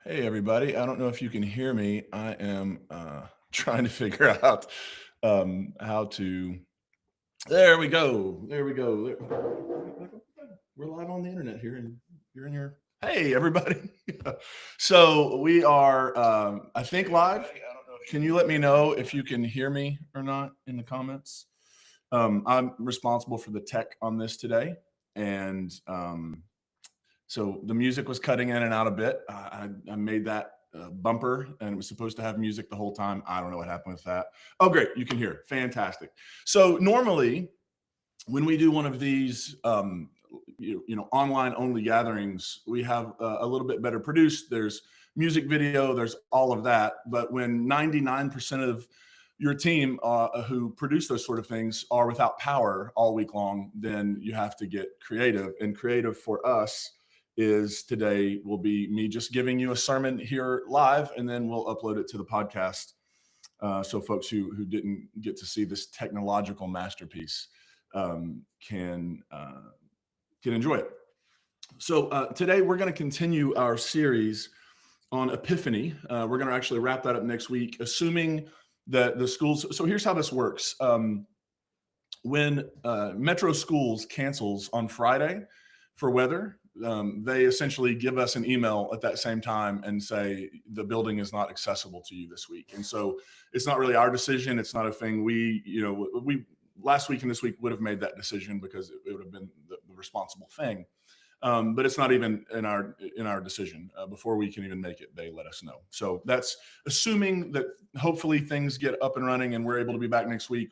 Hey, everybody. I don't know if you can hear me. I am trying to figure out how to. There we go. There we go. We're live on the internet here, and you're in your. Hey, everybody. So we are, I think, live. Can you let me know if you can hear me or not in the comments? I'm responsible for the tech on this today. And so the music was cutting in and out a bit. I made that bumper and it was supposed to have music the whole time. I don't know what happened with that. Oh, great. You can hear. Fantastic. So normally when we do one of these, online only gatherings, we have a little bit better produced. There's music video, there's all of that. But when 99% of your team who produce those sort of things are without power all week long, then you have to get creative. And creative for us is today will be me just giving you a sermon here live, and then we'll upload it to the podcast. So folks who didn't get to see this technological masterpiece can enjoy it. So today we're going to continue our series on Epiphany. We're going to actually wrap that up next week, assuming that the schools. So here's how this works. When Metro Schools cancels on Friday for weather, they essentially give us an email at that same time and say the building is not accessible to you this week. And so it's not really our decision. It's not a thing we last week and this week would have made that decision because it would have been the responsible thing. But it's not even in our decision. Before we can even make it, they let us know. So that's assuming that hopefully things get up and running and we're able to be back next week.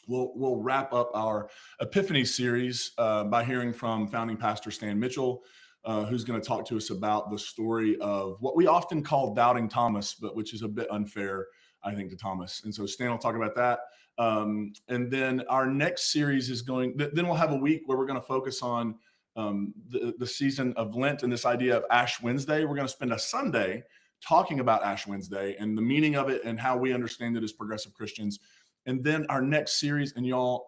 We'll wrap up our Epiphany series by hearing from founding pastor Stan Mitchell, who's going to talk to us about the story of what we often call doubting Thomas, but which is a bit unfair, I think, to Thomas. And so Stan will talk about that. And then our next series is then we'll have a week where we're going to focus on the season of Lent and this idea of Ash Wednesday. We're going to spend a Sunday talking about Ash Wednesday and the meaning of it and how we understand it as progressive Christians. And then our next series, and y'all,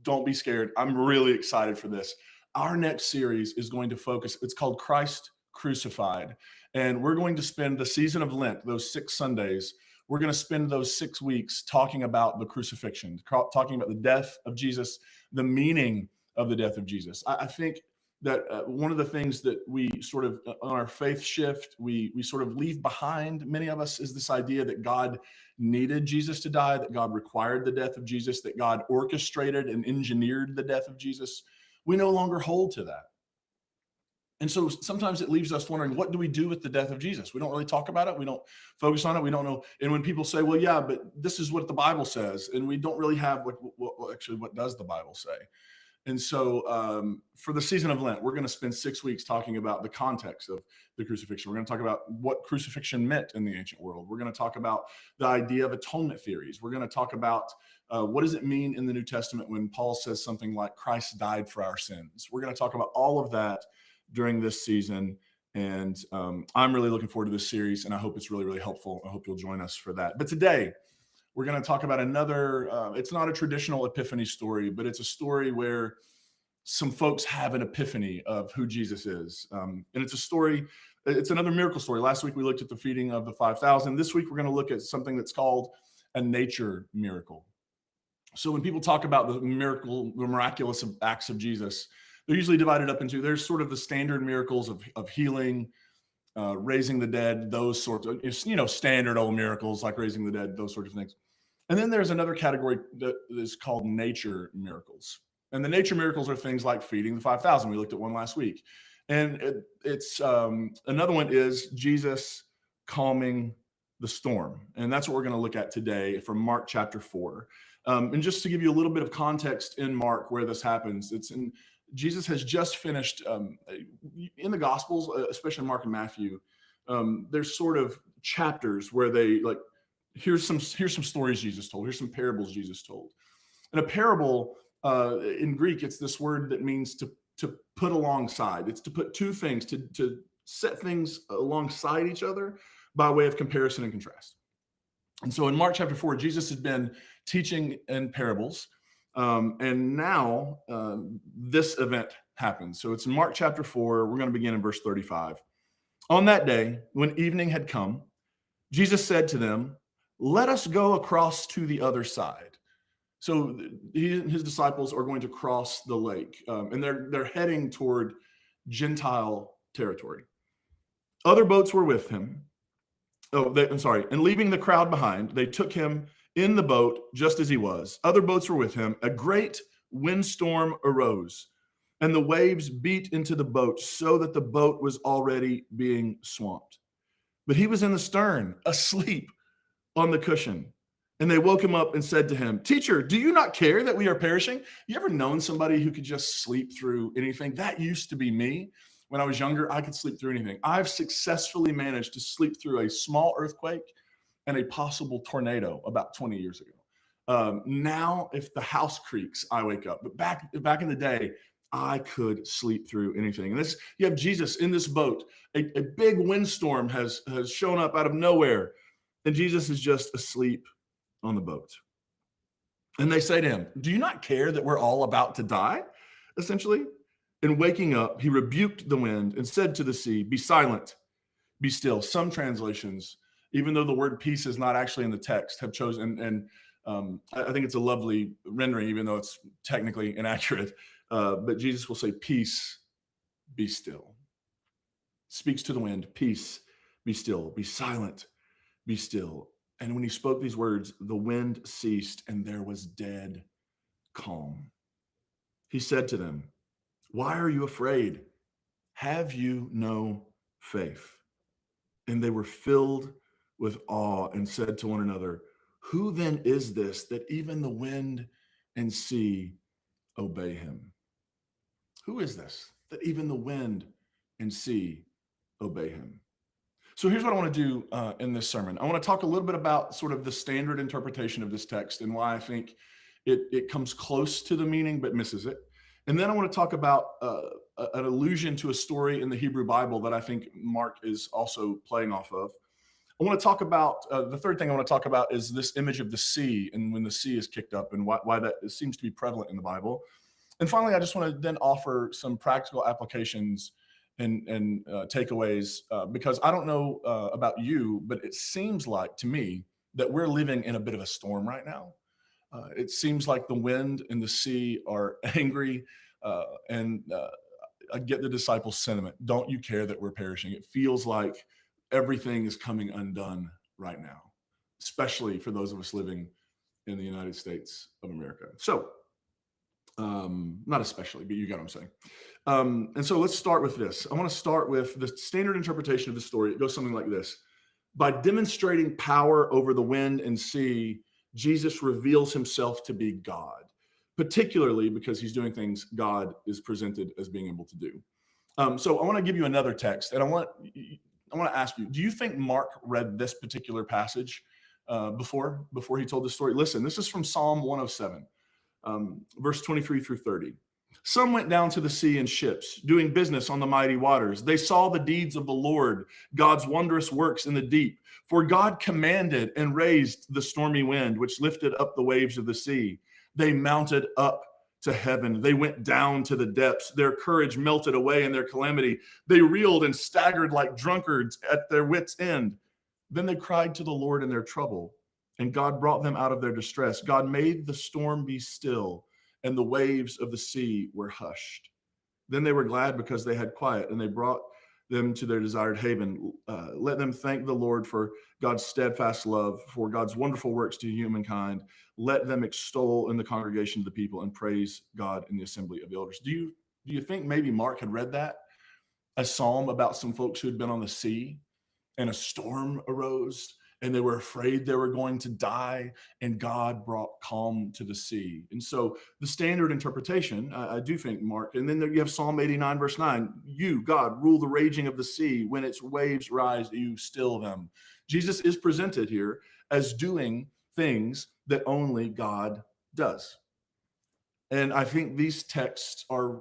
don't be scared. I'm really excited for this. Our next series is going to focus, it's called Christ Crucified. And we're going to spend the season of Lent, those 6 Sundays, we're going to spend those 6 weeks talking about the crucifixion, talking about the death of Jesus, the meaning of the death of Jesus. I think that one of the things that we sort of, on our faith shift, we sort of leave behind, many of us, is this idea that God needed Jesus to die, that God required the death of Jesus, that God orchestrated and engineered the death of Jesus. We no longer hold to that. And so sometimes it leaves us wondering, what do we do with the death of Jesus? We don't really talk about it. We don't focus on it. We don't know. And when people say, well, yeah, but this is what the Bible says, and we don't really have, like, actually, what does the Bible say? And so for the season of Lent, we're going to spend 6 weeks talking about the context of the crucifixion. We're going to talk about what crucifixion meant in the ancient world. We're going to talk about the idea of atonement theories. We're going to talk about what does it mean in the New Testament when Paul says something like Christ died for our sins. We're going to talk about all of that during this season. And I'm really looking forward to this series, and I hope it's really, really helpful. I hope you'll join us for that. But today, we're going to talk about another, it's not a traditional Epiphany story, but it's a story where some folks have an epiphany of who Jesus is. And it's a story, it's another miracle story. Last week, we looked at the feeding of the 5,000. This week, we're going to look at something that's called a nature miracle. So when people talk about the miraculous acts of Jesus, they're usually divided up into, there's sort of the standard miracles of healing, raising the dead, those sorts of, standard old miracles like raising the dead, those sorts of things. And then there's another category that is called nature miracles. And the nature miracles are things like feeding the 5,000. We looked at one last week. And it's another one is Jesus calming the storm. And that's what we're going to look at today from Mark chapter 4. And just to give you a little bit of context in Mark where this happens, Jesus has just finished in the Gospels, especially Mark and Matthew. There's sort of chapters where they like, here's some stories Jesus told. Here's some parables Jesus told. And a parable in Greek, it's this word that means to put alongside. It's to put two things, to set things alongside each other by way of comparison and contrast. And so in Mark chapter 4, Jesus has been teaching in parables. And now this event happens. So it's in Mark chapter 4. We're going to begin in verse 35. On that day, when evening had come, Jesus said to them, "Let us go across to the other side." So he and his disciples are going to cross the lake, and they're heading toward Gentile territory. Other boats were with him. I'm sorry. And leaving the crowd behind, they took him in the boat just as he was. Other boats were with him. A great windstorm arose, and the waves beat into the boat so that the boat was already being swamped. But he was in the stern, asleep on the cushion. And they woke him up and said to him, "Teacher, do you not care that we are perishing?" You ever known somebody who could just sleep through anything? That used to be me. When I was younger, I could sleep through anything. I've successfully managed to sleep through a small earthquake and a possible tornado about 20 years ago. Now, if the house creaks, I wake up. But back in the day, I could sleep through anything. And this, you have Jesus in this boat. A big windstorm has shown up out of nowhere, and Jesus is just asleep on the boat. And they say to him, "Do you not care that we're all about to die?" Essentially. And waking up, he rebuked the wind and said to the sea, "Be silent, be still." Some translations, even though the word peace is not actually in the text, have chosen, and I think it's a lovely rendering, even though it's technically inaccurate. But Jesus will say, "Peace, be still." Speaks to the wind, "Peace, be still. Be silent, be still." And when he spoke these words, the wind ceased and there was dead calm. He said to them, "Why are you afraid? Have you no faith?" And they were filled with awe and said to one another, "Who then is this that even the wind and sea obey him?" Who is this that even the wind and sea obey him? So here's what I want to do in this sermon. I want to talk a little bit about sort of the standard interpretation of this text and why I think it comes close to the meaning but misses it. And then I want to talk about an allusion to a story in the Hebrew Bible that I think Mark is also playing off of. I want to talk about the third thing I want to talk about is this image of the sea and when the sea is kicked up and why that seems to be prevalent in the Bible. And finally, I just want to then offer some practical applications and takeaways because I don't know about you, but it seems like to me that we're living in a bit of a storm right now. It seems like the wind and the sea are angry, and I get the disciples' sentiment. Don't you care that we're perishing? It feels like everything is coming undone right now, especially for those of us living in the United States of America. So, not especially, but you get what I'm saying. And so let's start with this. I want to start with the standard interpretation of the story. It goes something like this. By demonstrating power over the wind and sea, Jesus reveals himself to be God, particularly because he's doing things God is presented as being able to do. So I want to give you another text, and I want to ask you, do you think Mark read this particular passage before he told the story? Listen, this is from Psalm 107. Verse 23 through 30. Some went down to the sea in ships, doing business on the mighty waters. They saw the deeds of the Lord, God's wondrous works in the deep. For God commanded and raised the stormy wind, which lifted up the waves of the sea. They mounted up to heaven. They went down to the depths. Their courage melted away in their calamity. They reeled and staggered like drunkards at their wits' end. Then they cried to the Lord in their trouble, and God brought them out of their distress. God made the storm be still, and the waves of the sea were hushed. Then they were glad because they had quiet, and they brought them to their desired haven. Let them thank the Lord for God's steadfast love, for God's wonderful works to humankind. Let them extol in the congregation of the people and praise God in the assembly of the elders. Do you think maybe Mark had read that? A psalm about some folks who had been on the sea and a storm arose and they were afraid they were going to die, and God brought calm to the sea. And so the standard interpretation, I do think, Mark, and then you have Psalm 89, verse 9, you, God, rule the raging of the sea. When its waves rise, you still them. Jesus is presented here as doing things that only God does. And I think these texts are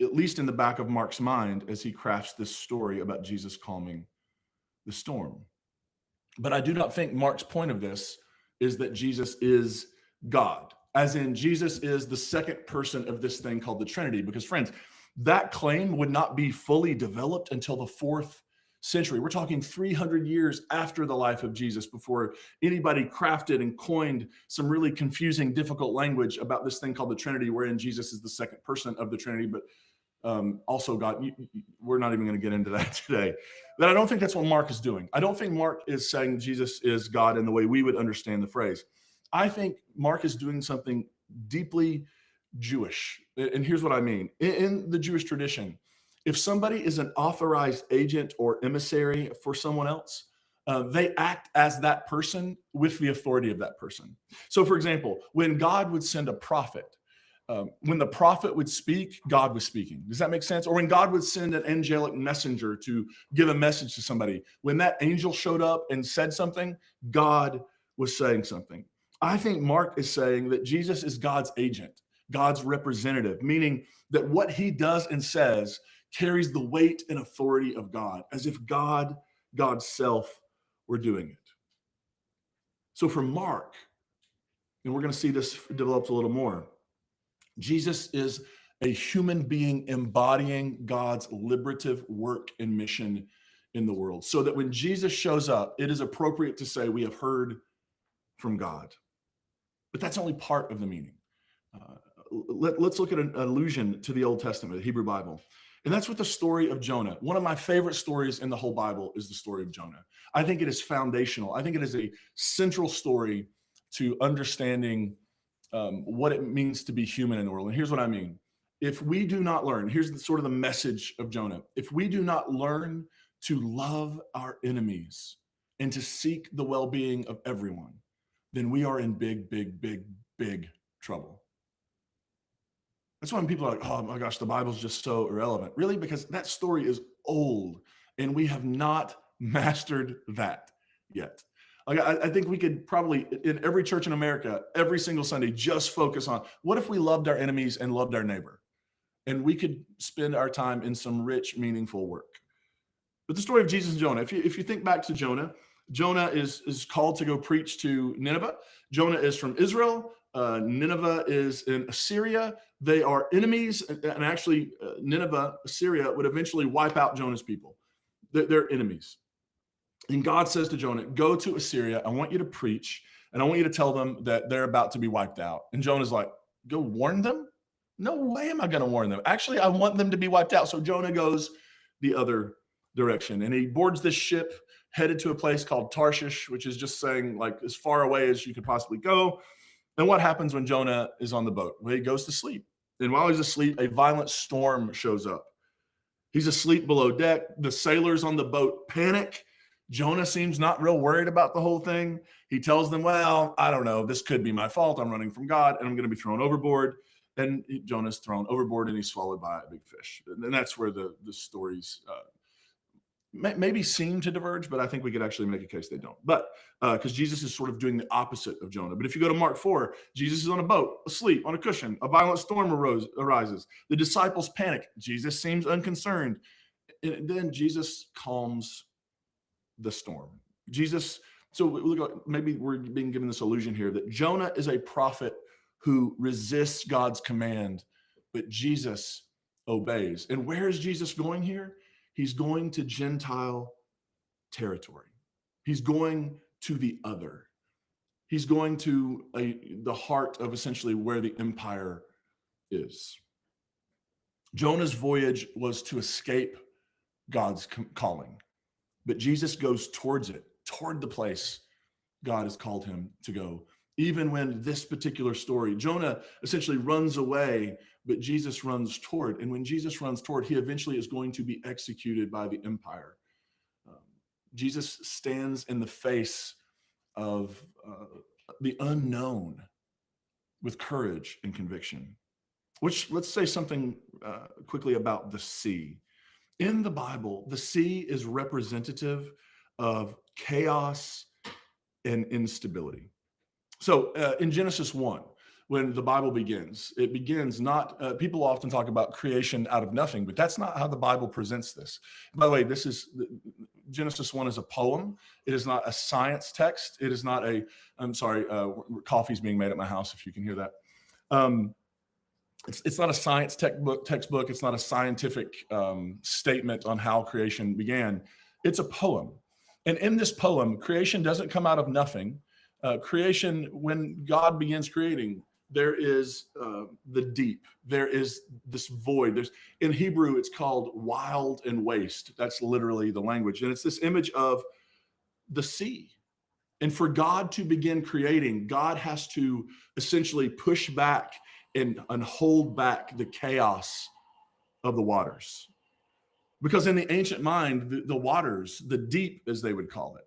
at least in the back of Mark's mind as he crafts this story about Jesus calming the storm. But I do not think Mark's point of this is that Jesus is God, as in Jesus is the second person of this thing called the Trinity. Because friends, that claim would not be fully developed until the fourth century. We're talking 300 years after the life of Jesus before anybody crafted and coined some really confusing, difficult language about this thing called the Trinity, wherein Jesus is the second person of the Trinity, but also God. We're not even going to get into that today. But I don't think that's what Mark is doing. I don't think Mark is saying Jesus is God in the way we would understand the phrase. I think Mark is doing something deeply Jewish. And here's what I mean. In the Jewish tradition, if somebody is an authorized agent or emissary for someone else, they act as that person with the authority of that person. So, for example, when God would send a prophet, when the prophet would speak, God was speaking. Does that make sense? Or when God would send an angelic messenger to give a message to somebody, when that angel showed up and said something, God was saying something. I think Mark is saying that Jesus is God's agent, God's representative, meaning that what he does and says carries the weight and authority of God, as if God's self, were doing it. So for Mark, and we're going to see this developed a little more, Jesus is a human being embodying God's liberative work and mission in the world, so that when Jesus shows up, it is appropriate to say we have heard from God. But that's only part of the meaning. Let's look at an allusion to the Old Testament, the Hebrew Bible. And that's with the story of Jonah. One of my favorite stories in the whole Bible is the story of Jonah. I think it is foundational. I think it is a central story to understanding what it means to be human in the world. And here's what I mean. If we do not learn, here's sort of the message of Jonah. If we do not learn to love our enemies and to seek the well-being of everyone, then we are in big, big, big, big trouble. That's why when people are like, oh my gosh, the Bible's just so irrelevant. Really? Because that story is old and we have not mastered that yet. Like, I think we could probably, in every church in America, every single Sunday, just focus on what if we loved our enemies and loved our neighbor? And we could spend our time in some rich, meaningful work. But the story of Jesus and Jonah, if you think back to Jonah, Jonah is called to go preach to Nineveh. Jonah is from Israel. Nineveh is in Assyria. They are enemies. And actually, Nineveh, Assyria, would eventually wipe out Jonah's people. They're enemies. And God says to Jonah, go to Assyria. I want you to preach. And I want you to tell them that they're about to be wiped out. And Jonah's like, go warn them? No way am I going to warn them. Actually, I want them to be wiped out. So Jonah goes the other direction. And he boards this ship headed to a place called Tarshish, which is just saying like as far away as you could possibly go. And what happens when Jonah is on the boat? Well, he goes to sleep. And while he's asleep, a violent storm shows up. He's asleep below deck. The sailors on the boat panic. Jonah seems not real worried about the whole thing. He tells them, well, I don't know. This could be my fault. I'm running from God and I'm going to be thrown overboard. And Jonah's thrown overboard and he's swallowed by a big fish. And that's where the stories maybe seem to diverge, but I think we could actually make a case they don't. But because Jesus is sort of doing the opposite of Jonah. But if you go to Mark 4, Jesus is on a boat, asleep on a cushion. A violent storm arises. The disciples panic. Jesus seems unconcerned. And then Jesus calms the storm. So look, maybe we're being given this illusion here that Jonah is a prophet who resists God's command, but Jesus obeys. And where is Jesus going here? He's going to Gentile territory. He's going to the other. He's going to the heart of essentially where the empire is. Jonah's voyage was to escape God's calling, but Jesus goes towards it, toward the place God has called him to go. Even when this particular story, Jonah essentially runs away, but Jesus runs toward. And when Jesus runs toward, he eventually is going to be executed by the empire. Jesus stands in the face of the unknown with courage and conviction. Which, let's say something quickly about the sea. In the Bible, the sea is representative of chaos and instability. So in Genesis 1, when the Bible begins, it begins not, people often talk about creation out of nothing, but that's not how the Bible presents this. By the way, Genesis 1 is a poem. It is not a science text. It is not coffee's being made at my house, if you can hear that. It's not a science textbook. It's not a scientific statement on how creation began. It's a poem. And in this poem, creation doesn't come out of nothing. Creation, when God begins creating, there is the deep. There is this void. In Hebrew, it's called wild and waste. That's literally the language. And it's this image of the sea. And for God to begin creating, God has to essentially push back and hold back the chaos of the waters. Because in the ancient mind, the waters, the deep, as they would call it,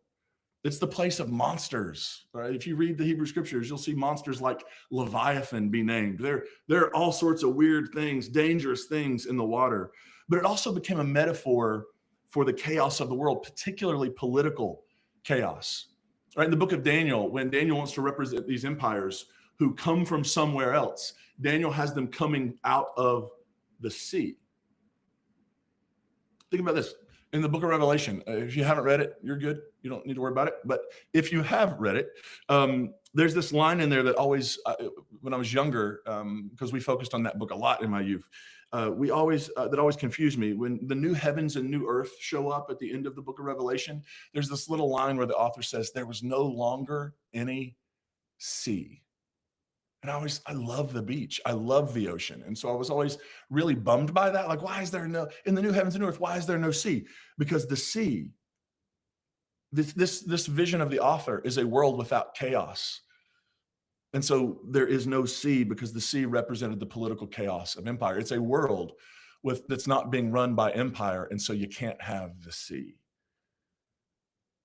it's the place of monsters. Right? If you read the Hebrew scriptures, you'll see monsters like Leviathan be named. There are all sorts of weird things, dangerous things in the water. But it also became a metaphor for the chaos of the world, particularly political chaos. Right? In the book of Daniel, when Daniel wants to represent these empires who come from somewhere else, Daniel has them coming out of the sea. Think about this. In the book of Revelation, if you haven't read it, you're good. You don't need to worry about it. But if you have read it, there's this line in there that always, when I was younger, because we focused on that book a lot in my youth, that always confused me. When the new heavens and new earth show up at the end of the book of Revelation, there's this little line where the author says, there was no longer any sea. And I love the beach. I love the ocean. And so I was always really bummed by that. Like, why is there in the new heavens and earth, why is there no sea? Because the sea, this vision of the author is a world without chaos. And so there is no sea because the sea represented the political chaos of empire. It's a world that's not being run by empire. And so you can't have the sea.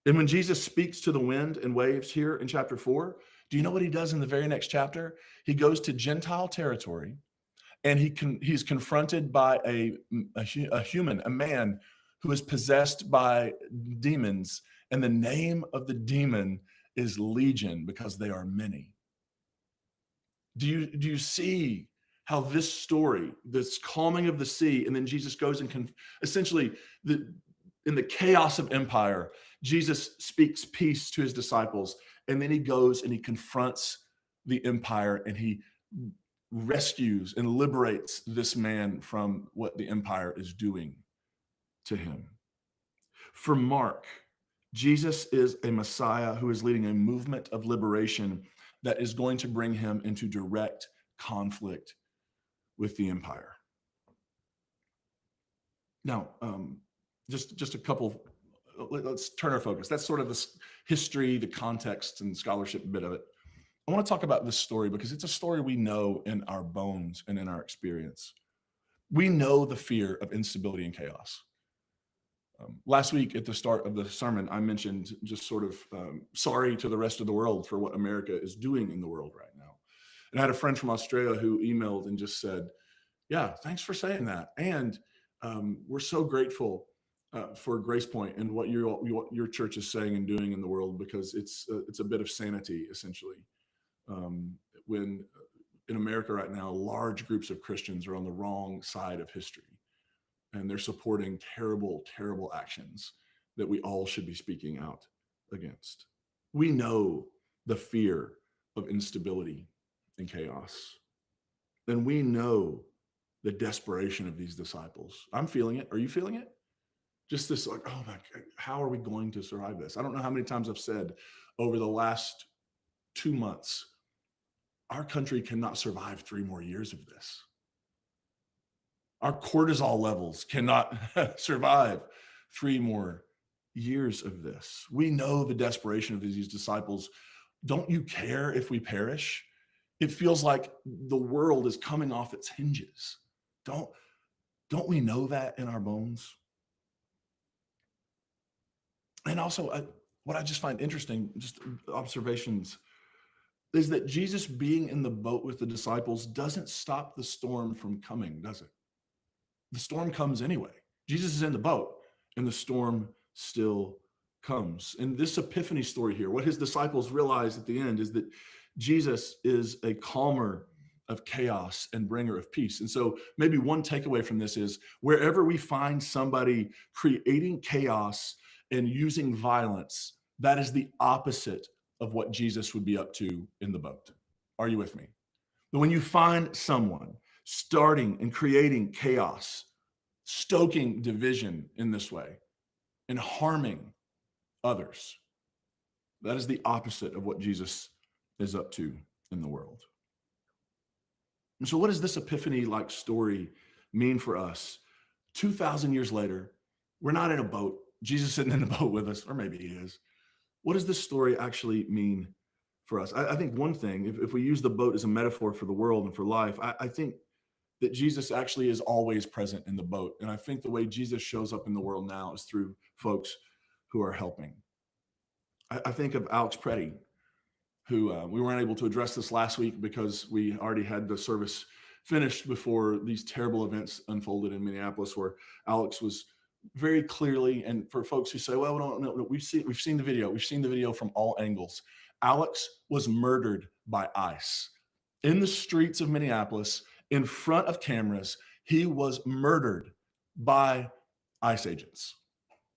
And when Jesus speaks to the wind and waves here in chapter 4, do you know what he does in the very next chapter? He goes to Gentile territory, and he's confronted by a human, a man who is possessed by demons, and the name of the demon is Legion because they are many. Do you see how this story, this calming of the sea, and then Jesus goes and essentially in the chaos of empire, Jesus speaks peace to his disciples, and then he goes and he confronts the empire, and he rescues and liberates this man from what the empire is doing to him. For Mark, Jesus is a Messiah who is leading a movement of liberation that is going to bring him into direct conflict with the empire. Now, just a couple, let's turn our focus. That's sort of the history, the context, and scholarship bit of it. I want to talk about this story because it's a story we know in our bones and in our experience. We know the fear of instability and chaos. Last week at the start of the sermon, I mentioned just sort of sorry to the rest of the world for what America is doing in the world right now. And I had a friend from Australia who emailed and just said, yeah, thanks for saying that. And we're so grateful for Grace Point and what your church is saying and doing in the world, because it's a bit of sanity, essentially. When in America right now, large groups of Christians are on the wrong side of history, and they're supporting terrible, terrible actions that we all should be speaking out against. We know the fear of instability and chaos. And we know the desperation of these disciples. I'm feeling it. Are you feeling it? Just this like, oh my God, how are we going to survive this? I don't know how many times I've said over the last 2 months, our country cannot survive 3 more years of this. Our cortisol levels cannot survive 3 more years of this. We know the desperation of these disciples. Don't you care if we perish? It feels like the world is coming off its hinges. Don't we know that in our bones? And also, what I just find interesting, just observations, is that Jesus being in the boat with the disciples doesn't stop the storm from coming, does it? The storm comes anyway. Jesus is in the boat, and the storm still comes. In this Epiphany story here, what his disciples realize at the end is that Jesus is a calmer of chaos and bringer of peace. And so maybe one takeaway from this is wherever we find somebody creating chaos and using violence, that is the opposite of what Jesus would be up to in the boat. Are you with me? But when you find someone starting and creating chaos, stoking division in this way, and harming others. That is the opposite of what Jesus is up to in the world. And so, what does this epiphany like story mean for us? 2,000 years later, we're not in a boat. Jesus isn't in a boat with us, or maybe he is. What does this story actually mean for us? I think one thing, if we use the boat as a metaphor for the world and for life, I think that Jesus actually is always present in the boat. And I think the way Jesus shows up in the world now is through folks who are helping. I think of Alex Preddy, who we weren't able to address this last week because we already had the service finished before these terrible events unfolded in Minneapolis, where Alex was very clearly, and for folks who say, well, no, we've seen the video from all angles. Alex was murdered by ICE in the streets of Minneapolis in front of cameras. He was murdered by ICE agents,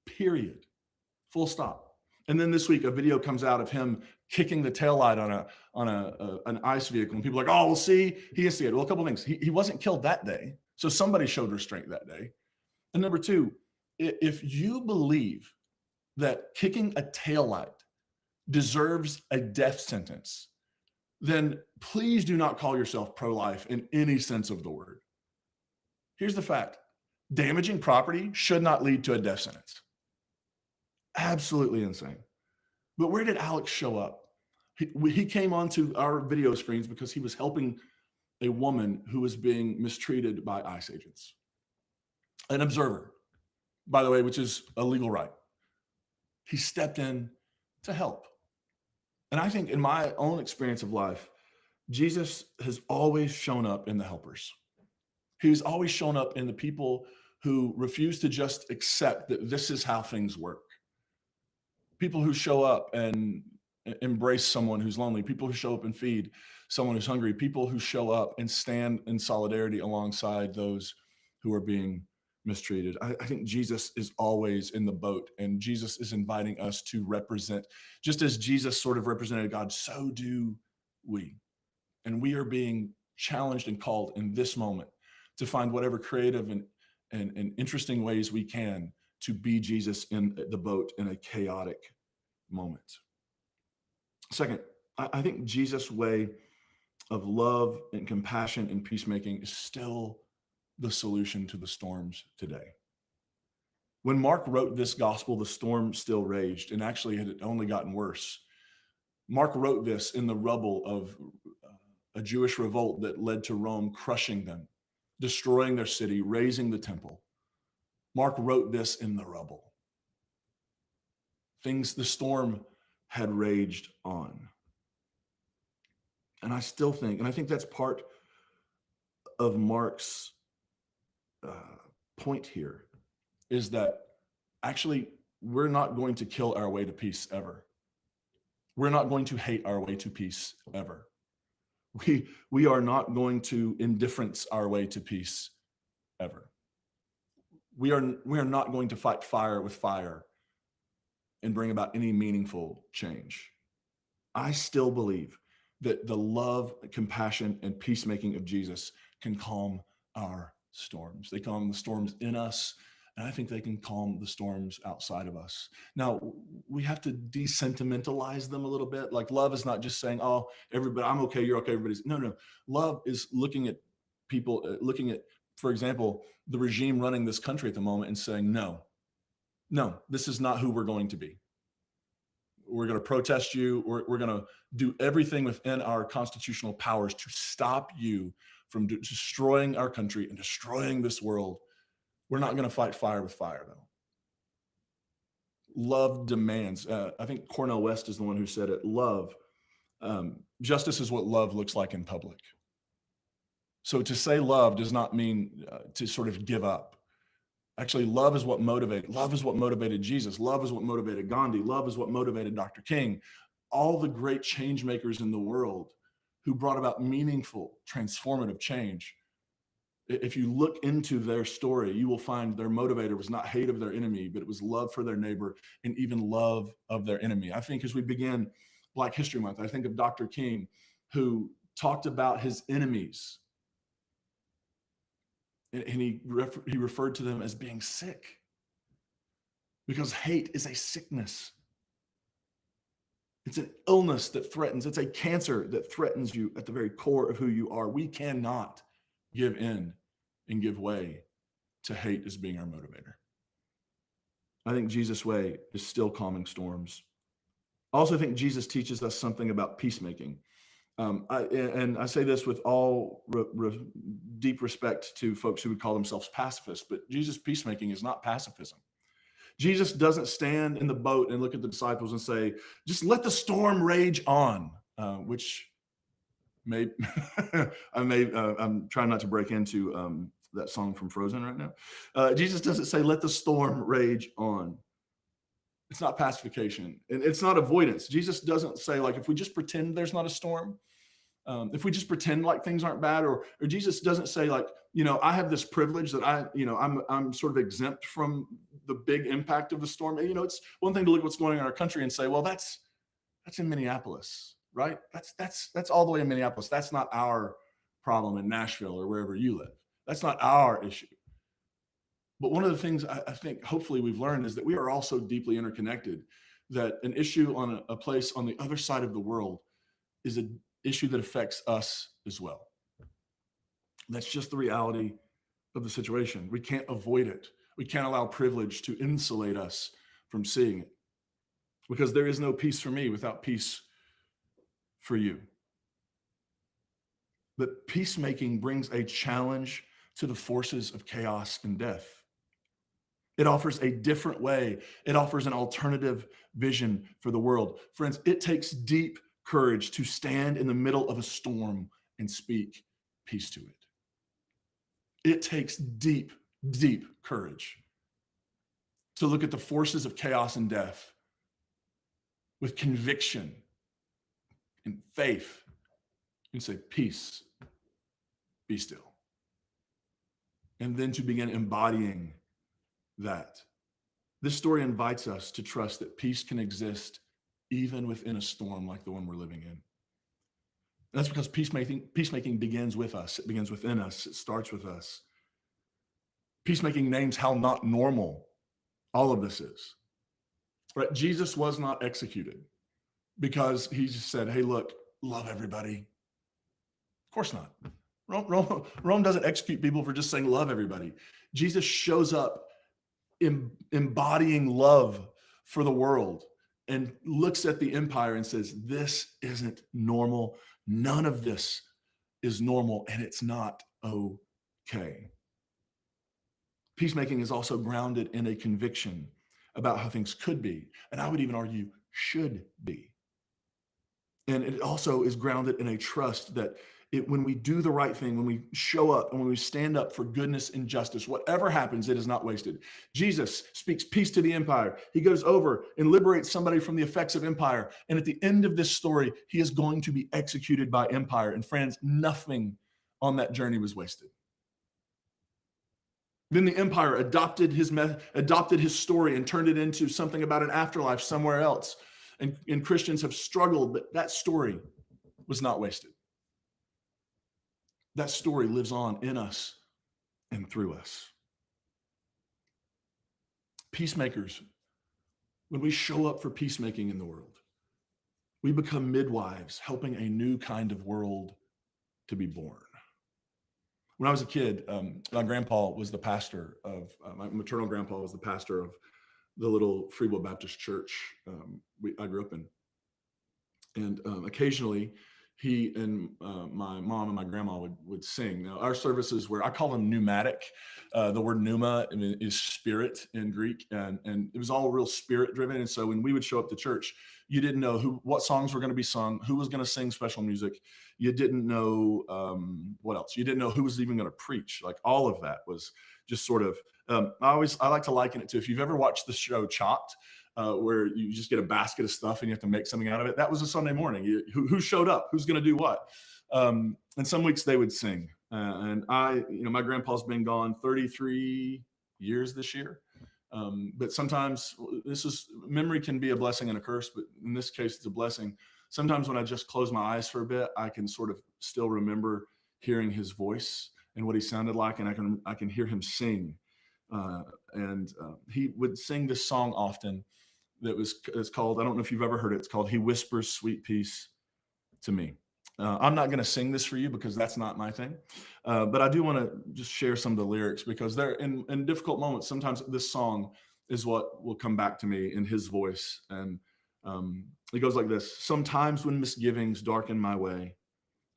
period, full stop. And then this week, a video comes out of him kicking the taillight on an ICE vehicle, and people are like, oh, we'll see. He instigated. Well, a couple of things. He wasn't killed that day, so somebody showed restraint that day. And number two, if you believe that kicking a taillight deserves a death sentence, then please do not call yourself pro-life in any sense of the word. Here's the fact: damaging property should not lead to a death sentence. Absolutely insane. But where did Alex show up? He came onto our video screens because he was helping a woman who was being mistreated by ICE agents. An observer, by the way, which is a legal right. He stepped in to help. And I think in my own experience of life, Jesus has always shown up in the helpers. He's always shown up in the people who refuse to just accept that this is how things work. People who show up and embrace someone who's lonely, people who show up and feed someone who's hungry, people who show up and stand in solidarity alongside those who are being mistreated. I think Jesus is always in the boat, and Jesus is inviting us to represent, just as Jesus sort of represented God, so do we. And we are being challenged and called in this moment to find whatever creative and interesting ways we can to be Jesus in the boat in a chaotic moment. Second, I think Jesus' way of love and compassion and peacemaking is still the solution to the storms today. When Mark wrote this gospel, the storm still raged, and actually it had only gotten worse. Mark wrote this in the rubble of a Jewish revolt that led to Rome crushing them, destroying their city, razing the temple. Mark wrote this in the rubble. The storm had raged on. And I still think, and I think that's part of Mark's point here, is that actually we're not going to kill our way to peace ever. We're not going to hate our way to peace ever. We are not going to indifference our way to peace ever. We are not going to fight fire with fire and bring about any meaningful change. I still believe that the love, compassion, and peacemaking of Jesus can calm our storms. They calm the storms in us, and I think they can calm the storms outside of us. Now, we have to desentimentalize them a little bit. Like, love is not just saying, oh, everybody, I'm okay, you're okay, everybody's. No. Love is looking at people, looking at, for example, the regime running this country at the moment and saying, no, this is not who we're going to be. We're going to protest you. We're going to do everything within our constitutional powers to stop you from destroying our country and destroying this world. We're not going to fight fire with fire, though. Love demands. I think Cornel West is the one who said it. Love. Justice is what love looks like in public. So to say love does not mean to sort of give up. Actually, love is what motivated. Love is what motivated Jesus. Love is what motivated Gandhi. Love is what motivated Dr. King. All the great change makers in the world who brought about meaningful, transformative change. If you look into their story, you will find their motivator was not hate of their enemy, but it was love for their neighbor and even love of their enemy. I think as we begin Black History Month, I think of Dr. King, who talked about his enemies. And he referred to them as being sick. because hate is a sickness. It's an illness that threatens. It's a cancer that threatens you at the very core of who you are. We cannot give in and give way to hate as being our motivator. I think Jesus' way is still calming storms. I also think Jesus teaches us something about peacemaking. And I say this with all deep respect to folks who would call themselves pacifists, but Jesus' peacemaking is not pacifism. Jesus doesn't stand in the boat and look at the disciples and say, just let the storm rage on, which may, I'm trying not to break into that song from Frozen right now. Jesus doesn't say, let the storm rage on. It's not pacification, and it's not avoidance. Jesus doesn't say, like, if we just pretend there's not a storm, if we just pretend like things aren't bad, or Jesus doesn't say, like, I have this privilege that I'm sort of exempt from the big impact of the storm. It's one thing to look at what's going on in our country and say, well, that's in Minneapolis, right? That's all the way in Minneapolis. That's not our problem in Nashville or wherever you live. That's not our issue. But one of the things I think hopefully we've learned is that we are all so deeply interconnected that an issue on a place on the other side of the world is an issue that affects us as well. That's just the reality of the situation. We can't avoid it. We can't allow privilege to insulate us from seeing it, because there is no peace for me without peace for you. But peacemaking brings a challenge to the forces of chaos and death. It offers a different way. It offers an alternative vision for the world. Friends, it takes deep courage to stand in the middle of a storm and speak peace to it. It takes deep, deep courage to look at the forces of chaos and death with conviction and faith and say, peace, be still. And then to begin embodying that. This story invites us to trust that peace can exist even within a storm like the one we're living in. And that's because peacemaking begins with us. It begins within us. It starts with us. Peacemaking names how not normal all of this is. Right? Jesus was not executed because he just said, hey, look, love everybody. Of course not. Rome doesn't execute people for just saying love everybody. Jesus shows up embodying love for the world and looks at the empire and says, this isn't normal. None of this is normal, and it's not okay. Peacemaking is also grounded in a conviction about how things could be, and I would even argue should be. And it also is grounded in a trust that when we do the right thing, when we show up and when we stand up for goodness and justice, whatever happens, it is not wasted. Jesus speaks peace to the empire. He goes over and liberates somebody from the effects of empire. And at the end of this story, he is going to be executed by empire. And friends, nothing on that journey was wasted. Then the empire adopted his story and turned it into something about an afterlife somewhere else. And Christians have struggled, but that story was not wasted. That story lives on in us and through us. Peacemakers, when we show up for peacemaking in the world, we become midwives, helping a new kind of world to be born. When I was a kid, my grandpa was the pastor of, my maternal grandpa was the pastor of the little Free Will Baptist church I grew up in. And occasionally, he and my mom and my grandma would sing. Now, our services were, I call them pneumatic. The word pneuma is spirit in Greek, and it was all real spirit driven. And so when we would show up to church, you didn't know what songs were going to be sung, who was going to sing special music. You didn't know what else. You didn't know who was even going to preach. Like, all of that was just sort of, I like to liken it to, if you've ever watched the show Chopped, where you just get a basket of stuff and you have to make something out of it. That was a Sunday morning. Who showed up? Who's going to do what? And some weeks they would sing. And my grandpa's been gone 33 years this year. But sometimes memory can be a blessing and a curse, but in this case, it's a blessing. Sometimes when I just close my eyes for a bit, I can sort of still remember hearing his voice and what he sounded like, and I can hear him sing And he would sing this song often it's called, I don't know if you've ever heard it. It's called "He Whispers Sweet Peace to Me." I'm not going to sing this for you because that's not my thing, but I do want to just share some of the lyrics because they're in difficult moments. Sometimes this song is what will come back to me in his voice, and it goes like this: "Sometimes when misgivings darken my way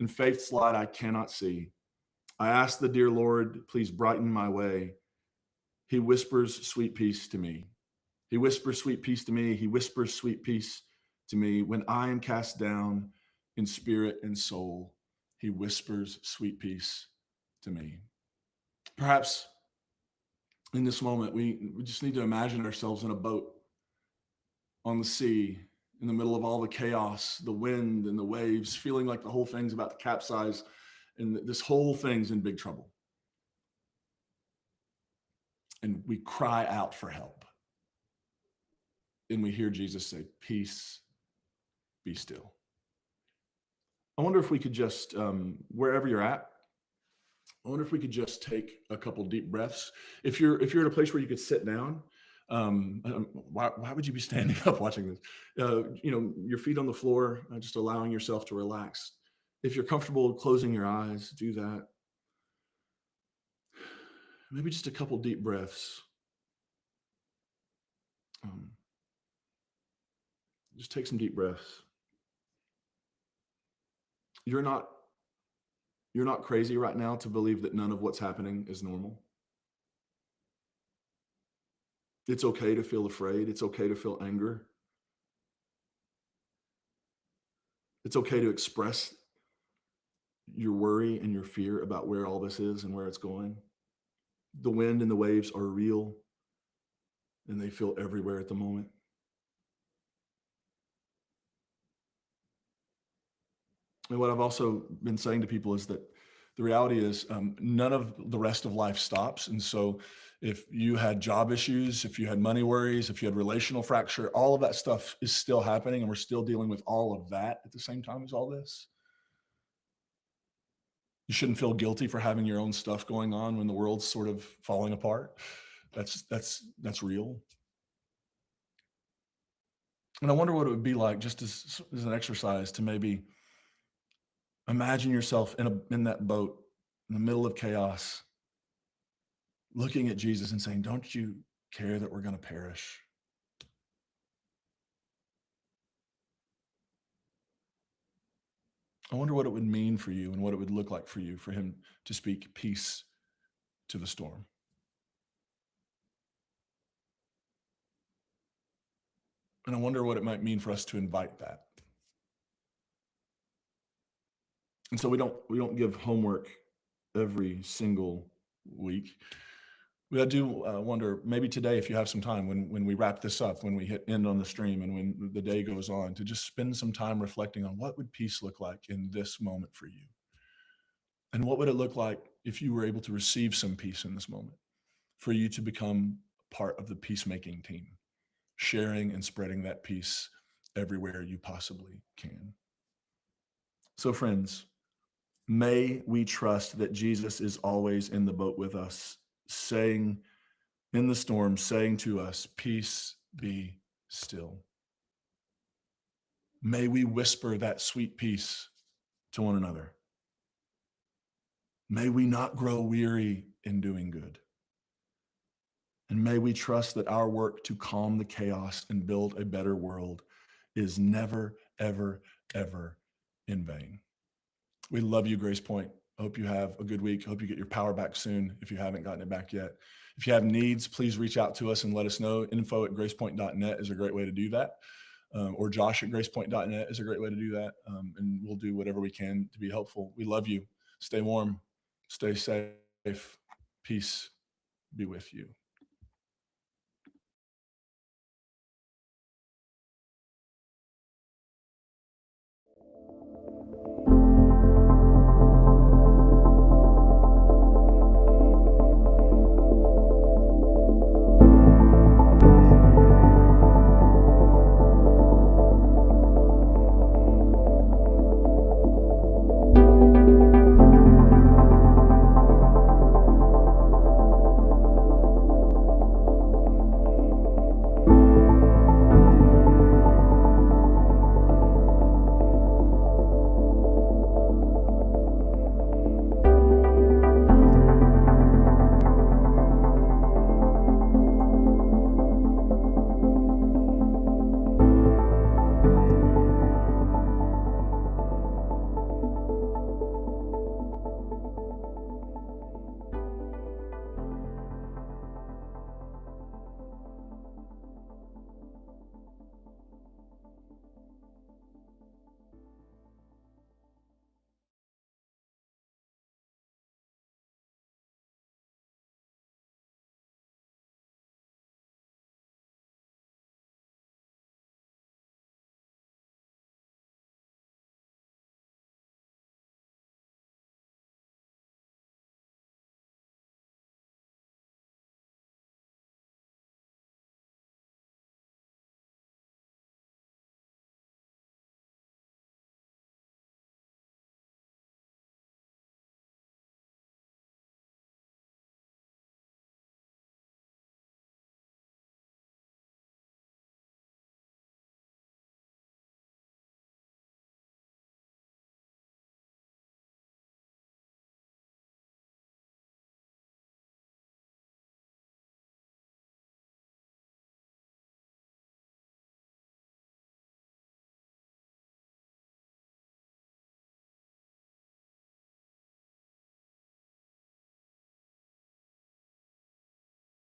and faith's light I cannot see, I ask the dear Lord, please brighten my way. He whispers sweet peace to me. He whispers sweet peace to me. He whispers sweet peace to me when I am cast down in spirit and soul. He whispers sweet peace to me." Perhaps in this moment, we just need to imagine ourselves in a boat on the sea in the middle of all the chaos, the wind and the waves, feeling like the whole thing's about to capsize and this whole thing's in big trouble. And we cry out for help. And we hear Jesus say, "Peace, be still." I wonder if we could just, wherever you're at, I wonder if we could just take a couple deep breaths. If you're at a place where you could sit down, why would you be standing up watching this? Your feet on the floor, just allowing yourself to relax. If you're comfortable closing your eyes, do that. Maybe just a couple deep breaths. Um, just take some deep breaths. You're not you're not crazy right now to believe that none of what's happening is normal. It's okay to feel afraid. It's okay to feel anger. It's okay to express your worry and your fear about where all this is and where it's going. The wind and the waves are real and they feel everywhere at the moment. And what I've also been saying to people is that the reality is none of the rest of life stops. And so if you had job issues, if you had money worries, if you had relational fracture, all of that stuff is still happening and we're still dealing with all of that at the same time as all this. You shouldn't feel guilty for having your own stuff going on when the world's sort of falling apart. That's real. And I wonder what it would be like just as an exercise to maybe imagine yourself in that boat in the middle of chaos, looking at Jesus and saying, "Don't you care that we're going to perish?" I wonder what it would mean for you and what it would look like for you for him to speak peace to the storm. And I wonder what it might mean for us to invite that. And so we don't give homework every single week. I do wonder maybe today, if you have some time, when we wrap this up, when we hit end on the stream, and when the day goes on, to just spend some time reflecting on what would peace look like in this moment for you, and what would it look like if you were able to receive some peace in this moment, for you to become part of the peacemaking team, sharing and spreading that peace everywhere you possibly can. So, friends, may we trust that Jesus is always in the boat with us, saying in the storm, saying to us, "Peace, be still." May we whisper that sweet peace to one another. May we not grow weary in doing good. And may we trust that our work to calm the chaos and build a better world is never, ever, ever in vain. We love you, Grace Point. Hope you have a good week. Hope you get your power back soon if you haven't gotten it back yet. If you have needs, please reach out to us and let us know. info@gracepoint.net is a great way to do that. Or josh@gracepoint.net is a great way to do that. And we'll do whatever we can to be helpful. We love you. Stay warm. Stay safe. Peace be with you.